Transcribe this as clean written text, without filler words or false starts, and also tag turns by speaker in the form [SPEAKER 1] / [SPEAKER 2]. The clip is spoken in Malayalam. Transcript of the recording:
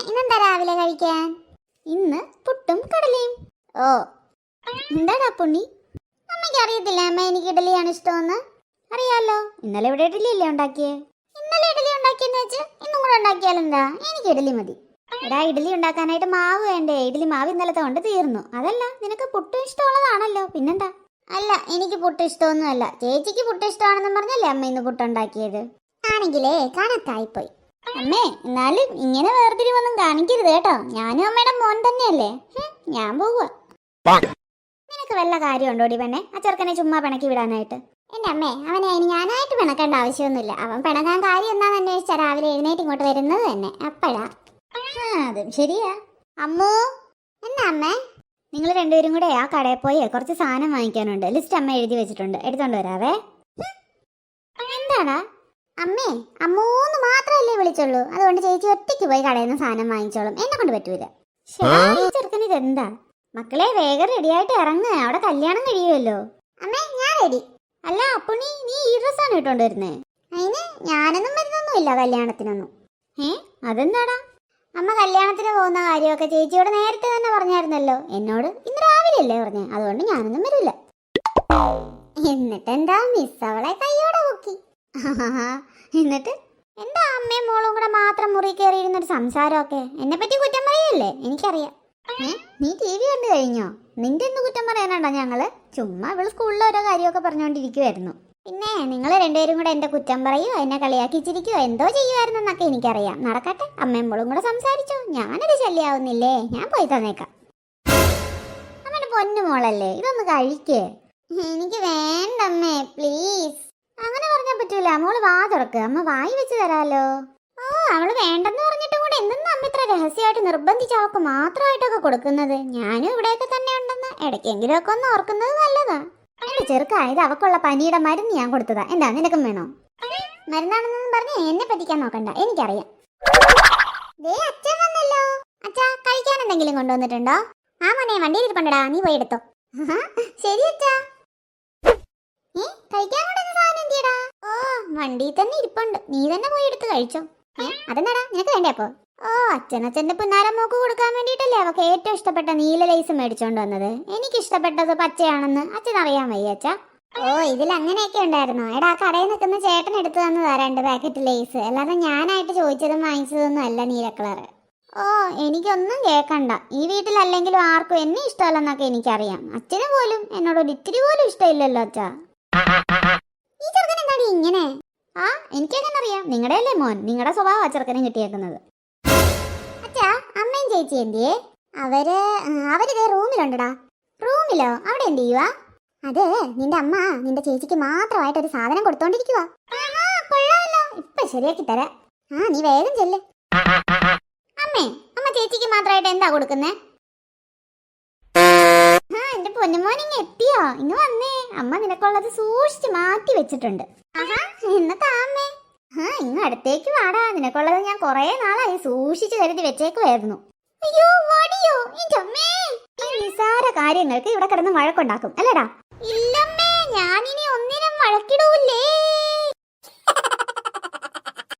[SPEAKER 1] ഇന്നെന്താ രാവിലെ കഴിക്കാൻ? ഇന്ന് പുട്ടും കടലയും. ഓ, എന്താടാ പുണ്ണി? അമ്മയ്ക്ക് അറിയത്തില്ല അമ്മ എനിക്ക് ഇഡലിയാണ് ഇഷ്ടമെന്ന്. അറിയാലോ, ഇന്നലെ ഇവിടെ ഇഡലി അല്ലേ ഉണ്ടാക്കിയേ? ഇന്നലെ ഇഡലി ഉണ്ടാക്കിയെന്ന് വെച്ച് ഇന്നും കൂടെ ഉണ്ടാക്കിയാലെന്താ? എനിക്ക് ഇഡലി മതി. എടാ, ഇഡലി ഉണ്ടാക്കാനായിട്ട് മാവ് വേണ്ടേ? ഇഡലി മാവ് ഇന്നലത്തെ കൊണ്ട് തീർന്നു. അതല്ല, നിനക്ക് പുട്ടും ഇഷ്ടമുള്ളതാണല്ലോ, പിന്നെന്താ? അല്ല, എനിക്ക് പുട്ട് ഇഷ്ടമൊന്നുമല്ല. ചേച്ചിക്ക് പുട്ട് ഇഷ്ടമാണെന്നും പറഞ്ഞല്ലേ അമ്മ ഇന്ന് പുട്ടുണ്ടാക്കിയത്. ആണെങ്കിലേ കണക്കായിപ്പോയി. അമ്മേ, എന്നാലും ഇങ്ങനെ വേർതിരിവൊന്നും കാണിക്കരുത് കേട്ടോ. ഞാനും അമ്മയുടെ മോൻ തന്നെയല്ലേ. ഞാൻ പോവുക. നിനക്ക് വല്ല കാര്യമുണ്ടോടി പെണ്ണെ ആ ചെറുക്കനെ ചുമ്മാ പിണക്കി വിടാനായിട്ട്? എന്റെ അമ്മേ, അവനെ അതിന് ഞാനായിട്ട് പിണക്കേണ്ട ആവശ്യമൊന്നുമില്ല. അവൻ പിണങ്ങാൻ കാര്യം എന്താണെന്ന് അന്വേഷിച്ചാൽ രാവിലെ എഴുന്നേറ്റ് ഇങ്ങോട്ട് വരുന്നത് തന്നെ അപ്പഴാ. അതും ശരിയാ. അമ്മൂ, എന്നാ അമ്മേ? നിങ്ങൾ രണ്ടുപേരും കൂടെ ആ കടയിൽ പോയി കുറച്ച് സാധനം വാങ്ങിക്കാനുണ്ട്. ലിസ്റ്റ് അമ്മ എഴുതി വെച്ചിട്ടുണ്ട്, എടുത്തോണ്ട് വരാവേ. എന്താടാ അമ്മേ? അമ്മൂന്ന് മാത്രമല്ലേ വിളിച്ചുള്ളൂ. അതുകൊണ്ട് ചേച്ചി ഒറ്റയ്ക്ക് പോയി കടയിൽ നിന്ന് സാധനം വാങ്ങിച്ചോളും. എന്നെ കൊണ്ട് പറ്റൂല. ചെറുക്കന് ഇതെന്താ? മക്കളെ, വേഗം റെഡിയായിട്ട് ഇറങ്ങ്, അവിടെ കല്യാണം കഴിയുമല്ലോ. അമ്മേ, ഞാൻ റെഡി. അല്ല അപ്പുണ്ണി, നീ ഈ ഡ്രസ്സാണ് ഇട്ടോണ്ട് വരുന്നേ? അതിന് ഞാനൊന്നും വരുന്നൊന്നുമില്ല കല്യാണത്തിനൊന്നും. അതെന്താടാ? അമ്മ കല്യാണത്തിന് പോകുന്ന കാര്യമൊക്കെ ചേച്ചിയോട് നേരത്തെ തന്നെ പറഞ്ഞായിരുന്നല്ലോ. എന്നോട് ഇന്ന് രാവിലെ അല്ലേ പറഞ്ഞേ. അതുകൊണ്ട് ഞാനൊന്നും വരില്ല. എന്നിട്ടെന്താ മിസ് അവളെ കൈയോടെ നോക്കി. എന്നിട്ട് എന്താ അമ്മയും മോളും കൂടെ മാത്രം മുറി കയറിയിരുന്നൊരു സംസാരമൊക്കെ? എന്നെ പറ്റി കുറ്റം പറയല്ലേ? എനിക്കറിയാം. നീ ടി വി കണ്ടു കഴിഞ്ഞോ? നിന്റെ എന്ത് കുറ്റം പറയാനാണ്ടോ ഞങ്ങള്? ചുമ്മാ ഇവള് സ്കൂളിൽ ഓരോ കാര്യമൊക്കെ പറഞ്ഞുകൊണ്ടിരിക്കുവായിരുന്നു. പിന്നെ നിങ്ങൾ രണ്ടുപേരും കൂടെ എന്റെ കുറ്റം പറയോ, എന്നെ കളിയാക്കിച്ചിരിക്കുവോ, എന്തോ ചെയ്യുമായിരുന്നെന്നൊക്കെ എനിക്കറിയാം. നടക്കട്ടെ, അമ്മയും മോളും കൂടെ സംസാരിച്ചോ. ഞാനൊരു ശല്യാവുന്നില്ലേ? ഞാൻ പോയി തന്നേക്കാം. അമ്മയുടെ പൊന്നു മോളല്ലേ, ഇതൊന്ന് കഴിക്കേ. എനിക്ക് വേണ്ടമ്മേ, പ്ലീസ്. അങ്ങനെ പറഞ്ഞാൽ പറ്റൂല. മോള് വാ തുറക്ക്, അമ്മ വായി വെച്ച് തരാലോ. ഓ, അവള് വേണ്ടെന്ന് പറഞ്ഞിട്ടും കൂടെ എന്തെന്ന് അമ്മ ഇത്ര രഹസ്യമായിട്ട് നിർബന്ധിച്ച് അവൾക്ക് മാത്രമായിട്ടൊക്കെ കൊടുക്കുന്നത്? ഞാനും ഇവിടെയൊക്കെ തന്നെ ഉണ്ടെന്ന് ഇടയ്ക്കെങ്കിലും ഒക്കെ ഒന്ന് ഓർക്കുന്നത് നല്ലതാ. എന്റെ ചെറുക്കായത് അവക്കുള്ള പനിയുടെ മരുന്ന് ഞാൻ കൊടുത്തതാ. എന്താ, നിനക്കും വേണോ? മരുന്നാണെന്നൊന്നും പറഞ്ഞ് എന്നെ പറ്റിക്കാൻ നോക്കണ്ട, എനിക്കറിയാം. അച്ഛൻ വന്നല്ലോ. അച്ഛാ, കഴിക്കാൻ എന്തെങ്കിലും കൊണ്ടുവന്നിട്ടുണ്ടോ? ആ മോനെ, വണ്ടിയിൽ ഇരിപ്പണ്ടടാ, നീ പോയി എടുത്തോ. ശരി അച്ഛാ. കഴിക്കാൻ കൊണ്ടുവന്ന സാധനം എന്തിയടാ? ഓ, വണ്ടിയിൽ തന്നെ ഇരിപ്പുണ്ട്, നീ തന്നെ പോയി എടുത്ത് കഴിച്ചോ. അതെന്താടാ, നിനക്ക് വേണ്ടേ അപ്പൊ? ഓ, അച്ഛനച്ഛന്റെ പുന്നാരം മോക്ക് കൊടുക്കാൻ വേണ്ടിയിട്ടല്ലേ അവക്ക് ഏറ്റവും ഇഷ്ടപ്പെട്ട നീല ലേസ് മേടിച്ചോണ്ട് വന്നത്. എനിക്ക് ഇഷ്ടപ്പെട്ടത് പച്ചയാണെന്ന് അച്ഛൻ അറിയാൻ വയ്യ അച്ഛാ. ഓ, ഇതിൽ അങ്ങനെയൊക്കെ ഉണ്ടായിരുന്നോ? എടാ, കടയിൽ നിൽക്കുന്ന ചേട്ടൻ എടുത്തു തന്നതാ 2 പാക്കറ്റ് ലേസ്. അല്ലാതെ ഞാനായിട്ട് ചോദിച്ചതും വാങ്ങിച്ചതൊന്നും അല്ല നീല കളറ്. ഓ, എനിക്കൊന്നും കേൾക്കണ്ട. ഈ വീട്ടിലല്ലെങ്കിലും ആർക്കും എന്നെ ഇഷ്ടമല്ലെന്നൊക്കെ എനിക്കറിയാം. അച്ഛന് പോലും എന്നോട് ഒരു ഇത്തിരി പോലും ഇഷ്ടമില്ലല്ലോ അച്ഛാ. ഈ ചെറുക്കൻ എന്താടി ഇങ്ങനെ? ആ, എനിക്കെങ്ങനെ അറിയാം? നിങ്ങളുടെ അല്ലേ മോൻ, നിങ്ങളുടെ സ്വഭാവം ചെറുക്കനെ കിട്ടിയേക്കുന്നത്. അച്ഛാ, അമ്മയും ചേച്ചി എന്തിയേ? അവരിതേ റൂമിലുണ്ടടാ. റൂമിലോ? അവിടെ എന്ത് ചെയ്യുവാ? അത് നിന്റെ അമ്മ നിന്റെ ചേച്ചിക്ക് മാത്രമായിട്ട് ഒരു സാധനം കൊടുത്തോണ്ടിരിക്കുവാ. കൊള്ളാമല്ലോ, ഇപ്പൊ ശരിയാക്കി തരാം. നീ വേഗം ചെല്ല്. അമ്മേ, അമ്മ ചേച്ചിക്ക് മാത്രമായിട്ട് എന്താ കൊടുക്കുന്നേ? എന്റെ പൊന്നുമോൻ ഇങ്ങ് എത്തിയോ? ഇങ്ങ് വന്നേ, അമ്മ നിനക്കുള്ളത് സൂക്ഷിച്ച് മാറ്റി വെച്ചിട്ടുണ്ട്. എന്നത്താ അമ്മേ? ഇങ്ങ് അടുത്തേക്ക് വാടാ, നിനക്കുള്ളത് ഞാൻ കൊറേ നാളായി സൂക്ഷിച്ചു കരുതി വെച്ചേക്കുമായിരുന്നു. അയ്യോ, വടിയോ? അമ്മേ, ഈ നിസാര കാര്യങ്ങൾക്ക് ഇവിടെ കിടന്ന് വഴക്കുണ്ടാക്കും അല്ലേടാ? ഇല്ലമ്മേ, ഞാനിനി ഒന്നിനും വഴക്കിടൂല്ലേ.